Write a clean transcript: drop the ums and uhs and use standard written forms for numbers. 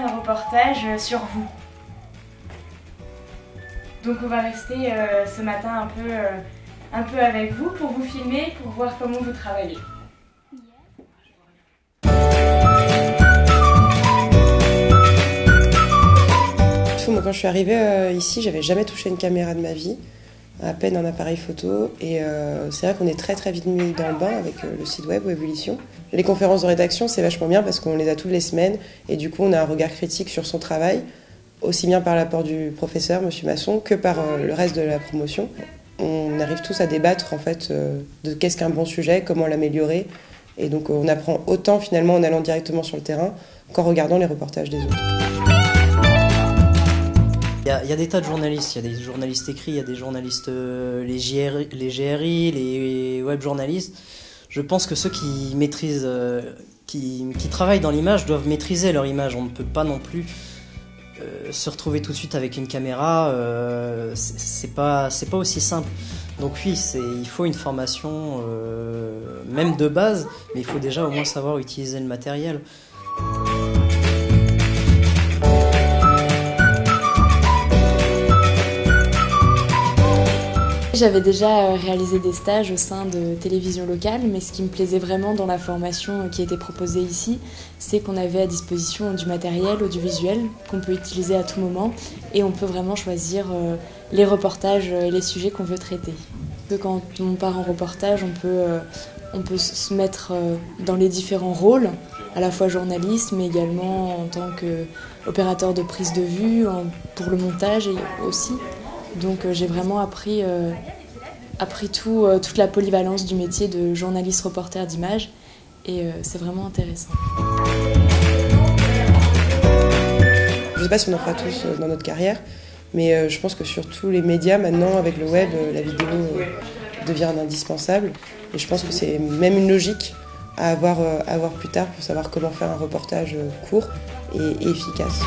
un reportage sur vous. Donc on va rester ce matin un peu avec vous pour vous filmer, pour voir comment vous travaillez. Moi, quand je suis arrivée ici, j'avais jamais touché une caméra de ma vie, à peine un appareil photo, et c'est vrai qu'on est très vite mis dans le bain avec le site web Webvolution. Les conférences de rédaction, c'est vachement bien parce qu'on les a toutes les semaines, et du coup on a un regard critique sur son travail, aussi bien par l'apport du professeur, Monsieur Masson, que par le reste de la promotion. On arrive tous à débattre en fait de qu'est-ce qu'un bon sujet, comment l'améliorer, et donc on apprend autant finalement en allant directement sur le terrain qu'en regardant les reportages des autres. Il y a des tas de journalistes, il y a des journalistes écrits, il y a des journalistes, les GRI, les web journalistes. Je pense que ceux qui maîtrisent, qui travaillent dans l'image doivent maîtriser leur image. On ne peut pas non plus se retrouver tout de suite avec une caméra, c'est pas aussi simple. Donc oui, il faut une formation, même de base, mais il faut déjà au moins savoir utiliser le matériel. J'avais déjà réalisé des stages au sein de télévisions locales, mais ce qui me plaisait vraiment dans la formation qui était proposée ici, c'est qu'on avait à disposition du matériel audiovisuel qu'on peut utiliser à tout moment et on peut vraiment choisir les reportages et les sujets qu'on veut traiter. Quand on part en reportage, on peut se mettre dans les différents rôles, à la fois journaliste, mais également en tant qu'opérateur de prise de vue, pour le montage aussi. Donc j'ai vraiment appris toute la polyvalence du métier de journaliste reporter d'image et c'est vraiment intéressant. Je ne sais pas si on en fera tous dans notre carrière, mais je pense que sur tous les médias maintenant, avec le web, la vidéo devient indispensable. Et je pense que c'est même une logique à avoir plus tard pour savoir comment faire un reportage court et efficace.